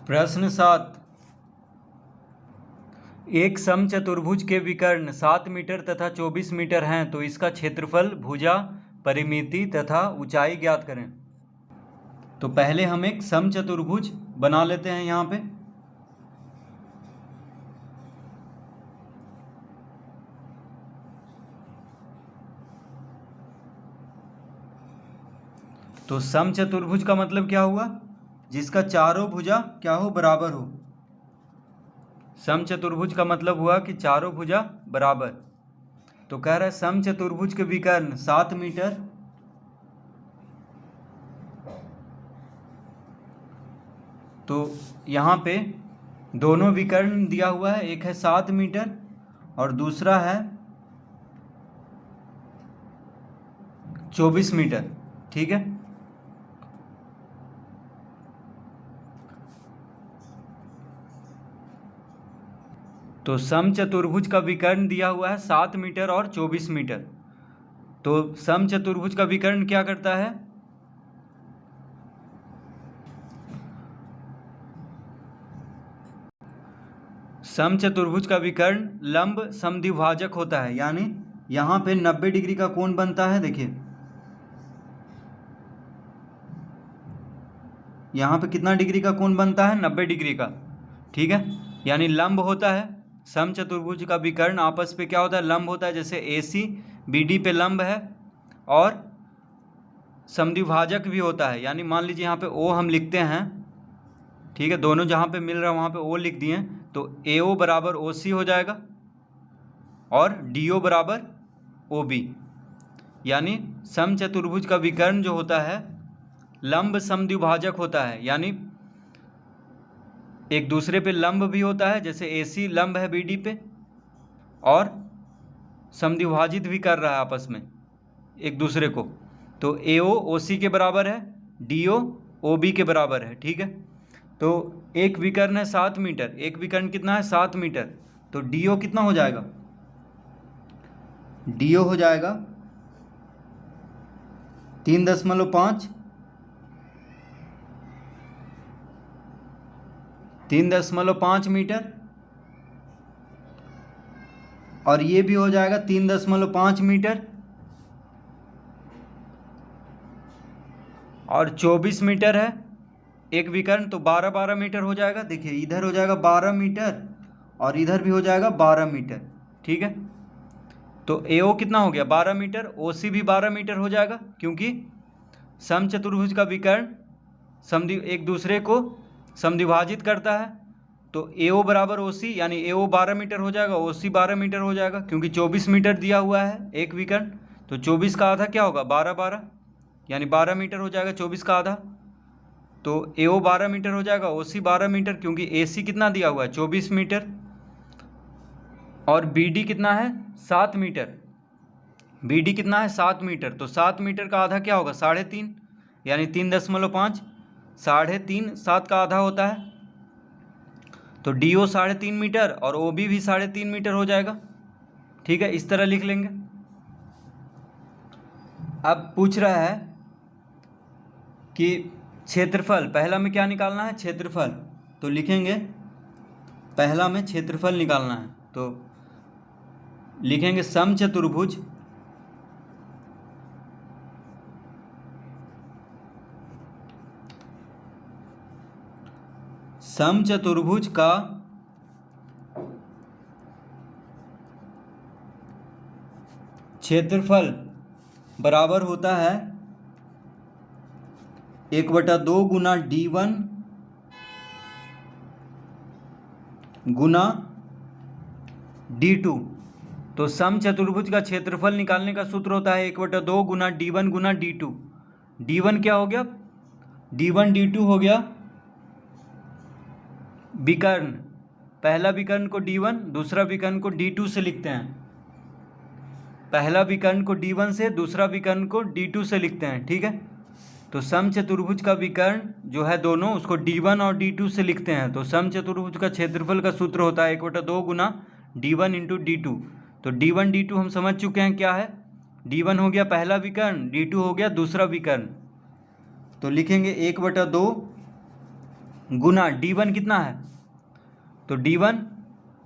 प्रश्न 7। एक समचतुर्भुज के विकर्ण 7 मीटर तथा 24 मीटर हैं, तो इसका क्षेत्रफल, भुजा, परिमिति तथा ऊंचाई ज्ञात करें। तो पहले हम एक समचतुर्भुज बना लेते हैं यहाँ पे। तो समचतुर्भुज का मतलब क्या हुआ? जिसका चारों भुजा क्या हो, बराबर हो। समचतुर्भुज का मतलब हुआ कि चारों भुजा बराबर। तो कह रहा है समचतुर्भुज के विकर्ण 7 मीटर तो यहाँ पे दोनों विकर्ण दिया हुआ है, एक है 7 मीटर और दूसरा है 24 मीटर। ठीक है, तो समचतुर्भुज का विकर्ण दिया हुआ है 7 मीटर और 24 मीटर। तो समचतुर्भुज का विकर्ण क्या करता है? समचतुर्भुज का विकर्ण लंब समद्विभाजक होता है, यानी यहाँ पे 90 डिग्री का कोण बनता है। देखिए यहाँ पे कितना डिग्री का कोण बनता है? 90 डिग्री का। ठीक है, यानी लंब होता है। समचतुर्भुज का विकर्ण आपस पे क्या होता है? लंब होता है। जैसे AC BD पे लंब है और समद्विभाजक भी होता है, यानी मान लीजिए यहाँ पे O हम लिखते हैं। ठीक है, दोनों जहाँ पे मिल रहा है वहाँ पे O लिख दिए, तो AO बराबर OC हो जाएगा और DO बराबर OB। यानी समचतुर्भुज का विकर्ण जो होता है लंब समद्विभाजक होता है, यानी एक दूसरे पे लंब भी होता है। जैसे AC लंब है BD पे और समद्विभाजित भी कर रहा है आपस में एक दूसरे को। तो AO OC के बराबर है, DO OB के बराबर है। ठीक है, तो एक विकर्ण है 7 मीटर, एक विकर्ण कितना है? 7 मीटर। तो DO कितना हो जाएगा? DO हो जाएगा 3.5 3.5 मीटर और ये भी हो जाएगा 3.5 मीटर और 24 मीटर है एक विकर्ण, तो 12 मीटर हो जाएगा। देखिए इधर हो जाएगा 12 मीटर और इधर भी हो जाएगा 12 मीटर। ठीक है, तो AO कितना हो गया? 12 मीटर। OC भी 12 मीटर हो जाएगा, क्योंकि समचतुर्भुज का विकर्ण एक दूसरे को समद्विभाजित करता है। तो AO बराबर OC, यानी AO 12 मीटर हो जाएगा, OC 12 मीटर हो जाएगा, क्योंकि 24 मीटर दिया हुआ है एक विकर्ण। तो 24 का आधा क्या होगा? 12, यानी 12 मीटर हो जाएगा 24 का आधा। तो AO 12 मीटर हो जाएगा, OC 12 मीटर, क्योंकि AC कितना दिया हुआ है? 24 मीटर। और BD कितना है? 7 मीटर। BD कितना है? 7 मीटर। तो 7 मीटर का आधा क्या होगा? 3.5, यानी 3.5। 3.5 7 का आधा होता है, तो DO 3.5 मीटर और OB भी 3.5 मीटर हो जाएगा। ठीक है, इस तरह लिख लेंगे। अब पूछ रहा है कि क्षेत्रफल, पहला में क्या निकालना है? क्षेत्रफल। तो लिखेंगे पहला में क्षेत्रफल निकालना है, तो लिखेंगे समचतुर्भुज का क्षेत्रफल बराबर होता है 1/2 गुना D1 गुना D2। तो समचतुर्भुज का क्षेत्रफल निकालने का सूत्र होता है 1/2 गुना D1 गुना D2। D1 क्या हो गया? D1 D2 हो गया विकर्ण। पहला विकर्ण को D1, दूसरा विकर्ण को D2 से लिखते हैं। पहला विकर्ण को D1 से, दूसरा विकर्ण को D2 से लिखते हैं। ठीक है, तो समचतुर्भुज का विकर्ण जो है दोनों, उसको D1 और D2 से लिखते हैं। तो समचतुर्भुज का क्षेत्रफल का सूत्र होता है 1/2 गुना D1 इंटू D2। तो D1 D2 हम समझ चुके हैं क्या है। D1 हो गया पहला विकर्ण, D2 हो गया दूसरा विकर्ण। तो लिखेंगे 1/2 गुना d1 कितना है, तो d1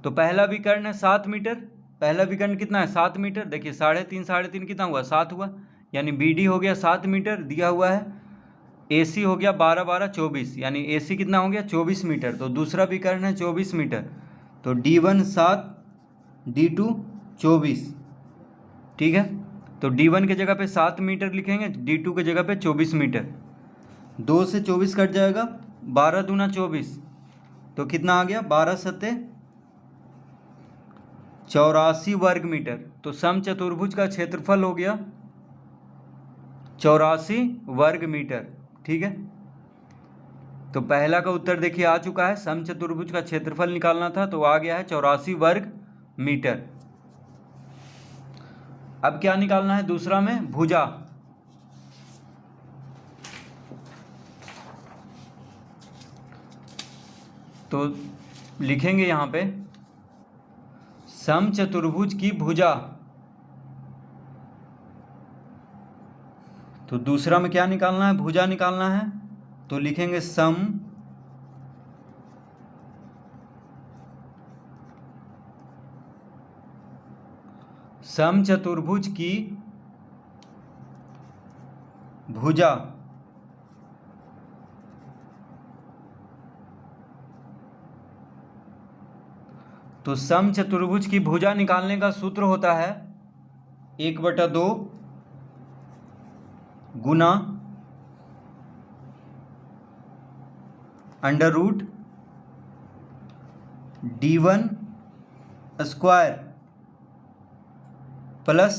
तो पहला विकर्ण है 7 मीटर, पहला विकर्ण कितना है 7 मीटर, देखिए 3.5 कितना हुआ 7 हुआ, यानी BD हो गया 7 मीटर दिया हुआ है, AC हो गया 12 यानी AC कितना हो गया 24 मीटर, तो दूसरा विकर्ण है 24 मीटर, तो D1 7 D2 24, ठीक है। तो D1 के जगह पे 7 मीटर लिखेंगे, D2 के जगह पे 24 मीटर, 2 से 24 कट जाएगा, 12 दूना 24, तो कितना आ गया 12 सत्ते 84 वर्ग मीटर। तो समचतुर्भुज का क्षेत्रफल हो गया 84 वर्ग मीटर, ठीक है। तो पहला का उत्तर देखिए आ चुका है, समचतुर्भुज का क्षेत्रफल निकालना था तो आ गया है 84 वर्ग मीटर। अब क्या निकालना है दूसरा में, भुजा। तो लिखेंगे यहाँ पे समचतुर्भुज की भुजा, तो दूसरा में क्या निकालना है, भुजा निकालना है, तो लिखेंगे समचतुर्भुज की भुजा। तो समचतुर्भुज की भुजा निकालने का सूत्र होता है 1/2 गुना √ D1 square plus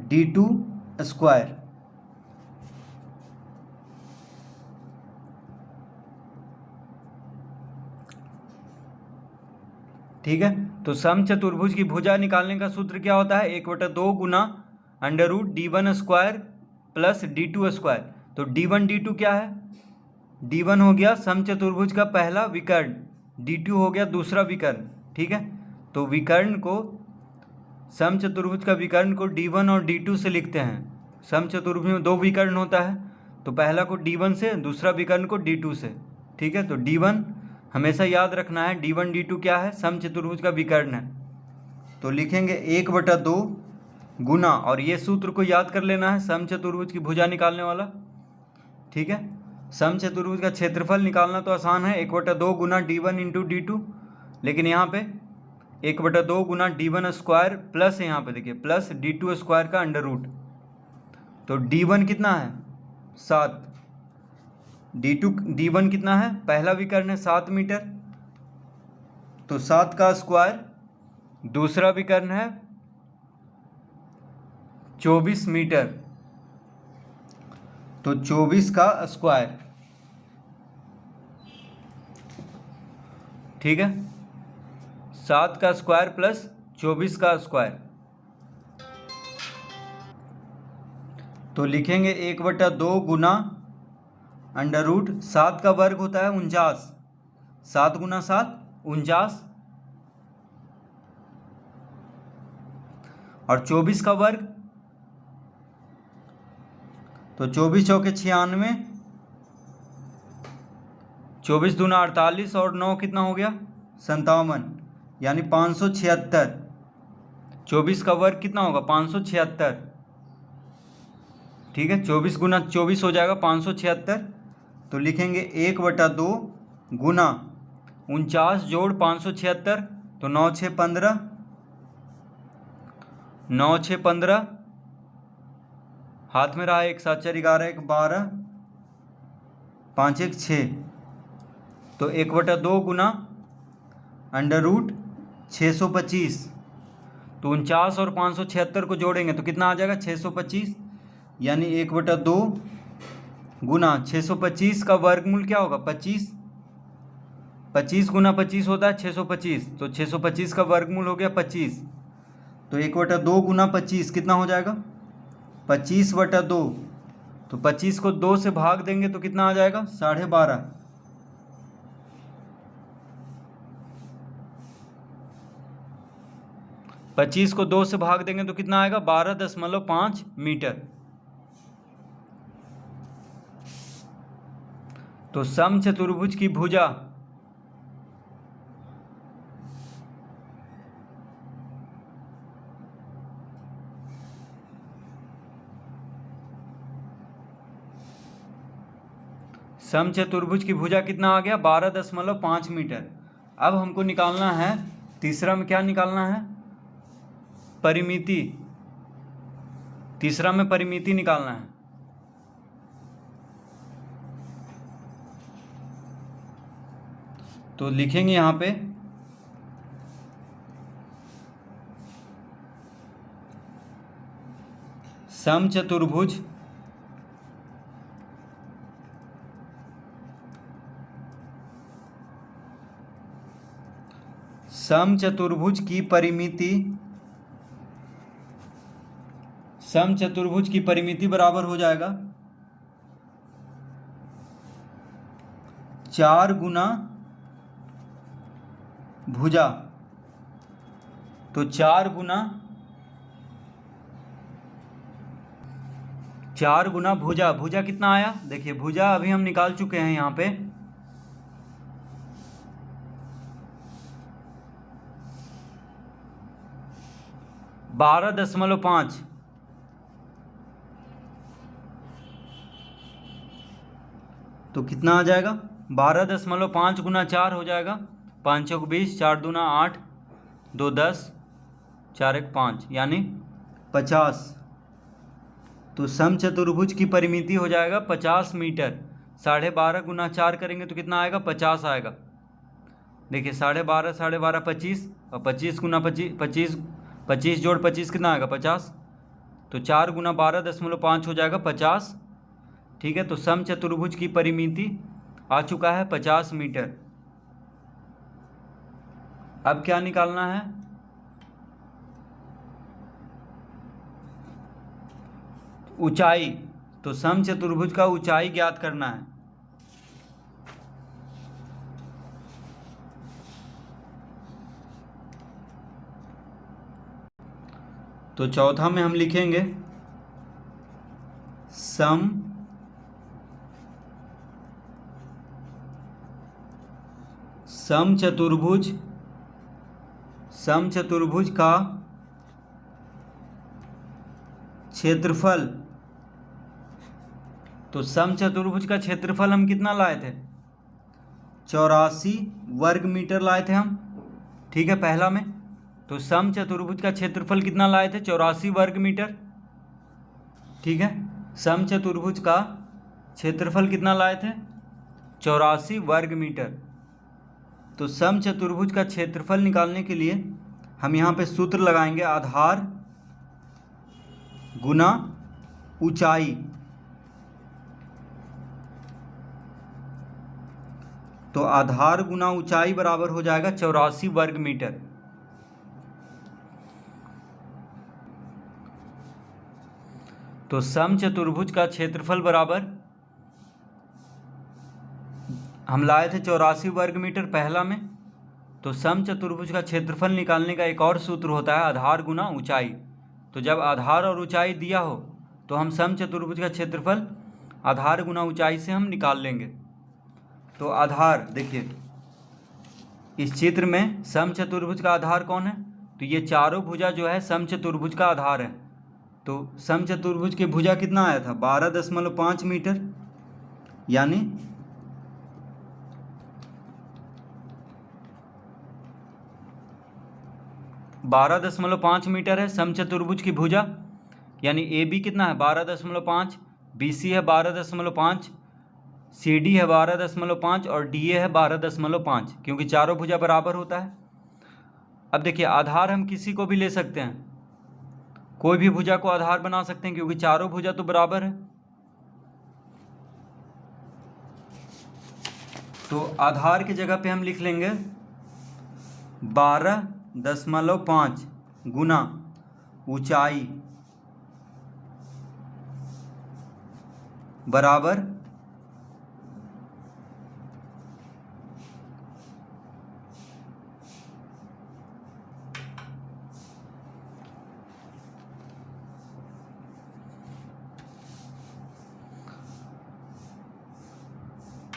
D2 square, ठीक है। तो समचतुर्भुज की भुजा निकालने का सूत्र क्या होता है, 1/2 गुना √ D1 square plus D2 square. तो D1 D2 क्या है, D1 हो गया समचतुर्भुज का पहला विकर्ण, D2 हो गया दूसरा विकर्ण, ठीक है। तो विकर्ण को, समचतुर्भुज का विकर्ण को D1 और D2 से लिखते हैं। समचतुर्भुज में 2 विकर्ण होता है, तो पहला को D1 से, दूसरा विकर्ण को D2 से, ठीक है। तो D1 हमेशा याद रखना है, D1 D2 क्या है, समचतुर्भुज का विकर्ण है। तो लिखेंगे 1/2 गुना, और ये सूत्र को याद कर लेना है समचतुर्भुज की भुजा निकालने वाला, ठीक है। समचतुर्भुज का क्षेत्रफल निकालना तो आसान है, 1/2 गुना D1 × D2, लेकिन यहाँ पे 1/2 गुना D1 स्क्वायर प्लस, यहाँ पे देखिए प्लस D2 स्क्वायर का √ तो D1 कितना है 7, D1 कितना है, पहला विकर्ण है 7 मीटर, तो 7 का स्क्वायर, दूसरा विकर्ण है 24 मीटर, तो 24 का स्क्वायर, ठीक है। 7 का स्क्वायर प्लस 24 का स्क्वायर, तो लिखेंगे 1/2 गुना √ 7 का वर्ग होता है 49, 7 गुना 7 49, और 24 का वर्ग, तो 24 चौके 96, 24 दूना 48 और 9 कितना हो गया 57, यानी 576, 24 का वर्ग कितना होगा 576, ठीक है। 24 गुना 24 हो जाएगा 576, तो लिखेंगे 1/2 गुना 49 जोड़ 576, तो 9 6 15, 9 6 15, हाथ में रहा 1 7 4 11 1 12, 5 1 6, तो 1/2 गुना √ 625, तो 49 और 576 को जोड़ेंगे तो कितना आ जाएगा 625, यानी 1/2 गुना 625 का वर्गमूल क्या होगा 25, 25 गुना 25 होता है 625, तो 625 का वर्गमूल हो गया 25, तो 1/2 गुना 25 कितना हो जाएगा 25/2, तो 25 को 2 से भाग देंगे तो कितना आ जाएगा 12.5, पच्चीस को 2 से भाग देंगे तो कितना आएगा 12.5 मीटर। तो समचतुर्भुज की भुजा समचतुर्भुज की भुजा कितना आ गया? 12.5 मीटर। अब हमको निकालना है, तीसरा में क्या निकालना है? परिमिति। तीसरा में परिमिति निकालना है। तो लिखेंगे यहाँ पे समचतुर्भुज समचतुर्भुज की परिमिति, समचतुर्भुज की परिमिति बराबर हो जाएगा 4 गुना भुजा। तो 4 गुना भुजा। भुजा कितना आया? देखिए भुजा अभी हम निकाल चुके हैं यहाँ पे। बारह दशमलव 5। तो कितना आ जाएगा? 12.5 गुना 4 हो जाएगा। 5 चौक 20, 4 दूना 8, 2 10, 4 1 5, यानी 50। तो समचतुर्भुज की परिमिति हो जाएगा 50 मीटर। 12.5 गुना 4 करेंगे तो कितना आएगा? 50 आएगा। देखिए 12.5 12.5 25, और 25 गुना 25, 25 जोड़ 25 कितना आएगा? 50। तो 4 गुना 12.5 हो जाएगा 50। ठीक है, तो समचतुर्भुज की परिमिति आ चुका है 50 मीटर। अब क्या निकालना है? ऊंचाई। तो समचतुर्भुज का ऊंचाई ज्ञात करना है। तो चौथा में हम लिखेंगे समचतुर्भुज का क्षेत्रफल। तो समचतुर्भुज का क्षेत्रफल हम कितना लाए थे? 84 वर्ग मीटर लाए थे हम। ठीक है, पहला में। तो समचतुर्भुज का क्षेत्रफल कितना लाए थे? 84 वर्ग मीटर। ठीक है, समचतुर्भुज का क्षेत्रफल कितना लाए थे? 84 वर्ग मीटर। तो समचतुर्भुज का क्षेत्रफल निकालने के लिए हम यहाँ पे सूत्र लगाएंगे, आधार गुना ऊंचाई। तो आधार गुना ऊंचाई बराबर हो जाएगा 84 वर्ग मीटर। तो समचतुर्भुज का क्षेत्रफल बराबर हम लाए थे 84 वर्ग मीटर पहला में। तो समचतुर्भुज का क्षेत्रफल निकालने का एक और सूत्र होता है, आधार गुना ऊंचाई। तो जब आधार और ऊंचाई दिया हो तो हम समचतुर्भुज का क्षेत्रफल आधार गुना ऊंचाई से हम निकाल लेंगे। तो आधार देखिए, इस चित्र में समचतुर्भुज का आधार कौन है? तो ये चारों भुजा जो है समचतुर्भुज का आधार है। तो समचतुर्भुज की भुजा कितना आया था? 12.5 मीटर, यानी 12.5 मीटर है समचतुर्भुज की भुजा। यानी ए बी कितना है? 12.5, बी सी है 12.5, सी डी है 12.5 और डी ए है 12.5, क्योंकि चारों भुजा बराबर होता है। अब देखिए आधार हम किसी को भी ले सकते हैं, कोई भी भुजा को आधार बना सकते हैं, क्योंकि चारों भुजा तो बराबर है। तो आधार की जगह पे हम लिख लेंगे 12.5 गुना ऊंचाई बराबर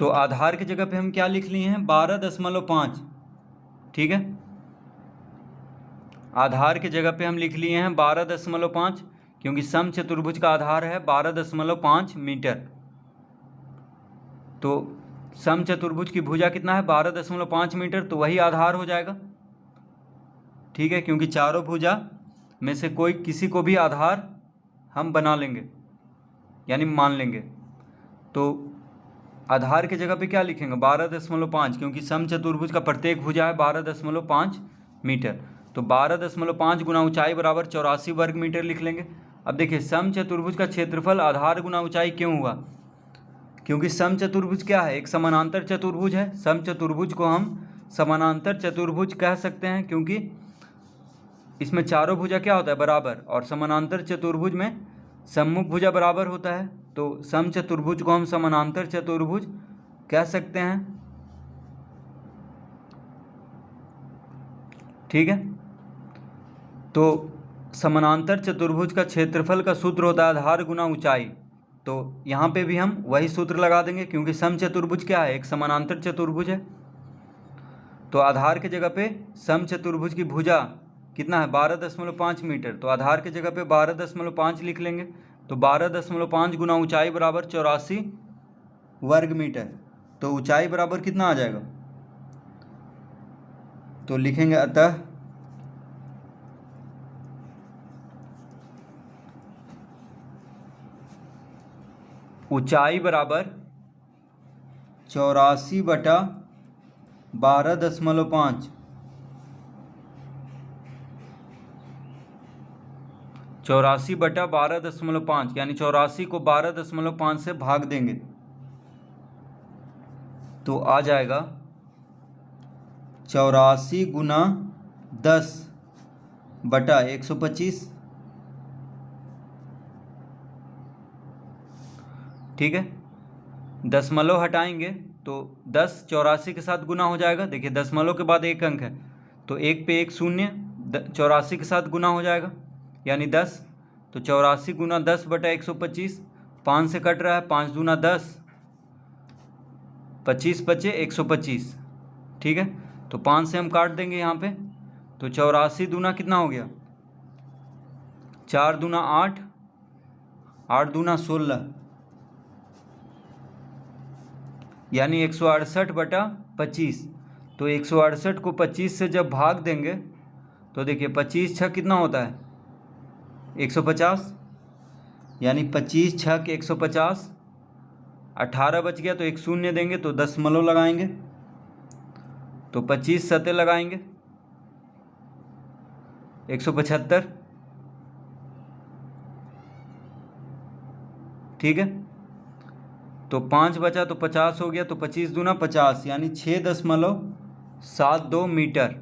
तो आधार की जगह पे हम क्या लिख लिए हैं, 12.5। ठीक है, आधार की जगह पे हम लिख लिए हैं 12.5, क्योंकि समचतुर्भुज का आधार है 12.5 मीटर। तो समचतुर्भुज की भुजा कितना है, 12.5 मीटर, तो वही आधार हो जाएगा। ठीक है, क्योंकि चारों भुजा में से कोई किसी को भी आधार हम बना लेंगे, यानी मान लेंगे। तो आधार की जगह पे क्या लिखेंगे, 12.5, क्योंकि समचतुर्भुज का प्रत्येक भुजा है 12.5 मीटर। तो 12.5 गुना ऊंचाई बराबर 84 वर्ग मीटर लिख लेंगे। अब देखिए, समचतुर्भुज का क्षेत्रफल आधार गुना ऊंचाई क्यों हुआ, क्योंकि समचतुर्भुज क्या है, एक समानांतर चतुर्भुज है। समचतुर्भुज को हम समानांतर चतुर्भुज कह सकते हैं, क्योंकि इसमें चारों भुजा क्या होता है, बराबर, और समानांतर चतुर्भुज में सम्मुख भुजा बराबर होता है। तो समचतुर्भुज को हम समानांतर चतुर्भुज कह सकते हैं। ठीक है, तो समानांतर चतुर्भुज का क्षेत्रफल का सूत्र होता है आधार गुना ऊंचाई। तो यहाँ पे भी हम वही सूत्र लगा देंगे, क्योंकि समचतुर्भुज क्या है, एक समानांतर चतुर्भुज है। तो आधार की जगह पे समचतुर्भुज की भुजा कितना है, 12.5 मीटर। तो आधार की जगह पे 12.5 लिख लेंगे। तो 12.5 गुना ऊंचाई बराबर 84 वर्ग मीटर। तो ऊंचाई बराबर कितना आ जाएगा, तो लिखेंगे अतः ऊंचाई बराबर 84/12.5। 84/12.5, यानी 84 को 12.5 से भाग देंगे तो आ जाएगा 84 गुना 10/125। ठीक है, दशमलव हटाएंगे तो 10 84 के साथ गुना हो जाएगा। देखिए, दशमलव के बाद एक अंक है, तो एक पे एक शून्य, 84 के साथ गुना हो जाएगा, यानी 10। तो 84 गुना 10/125, 5 से कट रहा है, 5 दूना 10, 25 बचे 125। ठीक है, तो 5 से हम काट देंगे यहाँ पे। तो 84 दूना कितना हो गया, 4 दूना 8, 8 दूना 16, यानी 168/25। तो 168 को 25 से जब भाग देंगे तो देखिए 25 छः कितना होता है, 150, यानी 25 छः 150। 18 बच गया तो एक शून्य देंगे, तो दशमलव लगाएंगे, तो 25 सते लगाएंगे 175। ठीक है, तो 5 बचा तो 50 हो गया, तो 25 दूना 50, यानी 6.72 मीटर।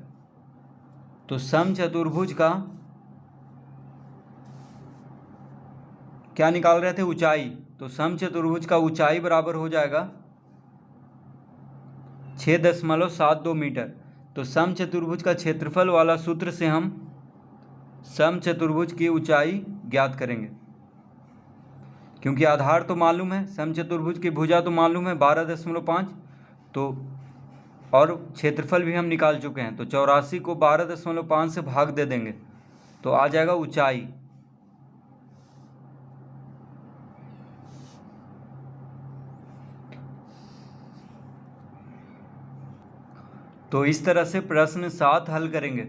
तो समचतुर्भुज का क्या निकाल रहे थे, ऊंचाई। तो समचतुर्भुज का ऊंचाई बराबर हो जाएगा 6.72 मीटर। तो समचतुर्भुज का क्षेत्रफल वाला सूत्र से हम समचतुर्भुज की ऊंचाई ज्ञात करेंगे, क्योंकि आधार तो मालूम है, समचतुर्भुज की भुजा तो मालूम है 12.5, तो और क्षेत्रफल भी हम निकाल चुके हैं। तो 84 को 12.5 से भाग दे देंगे तो आ जाएगा ऊंचाई। तो इस तरह से प्रश्न 7 हल करेंगे।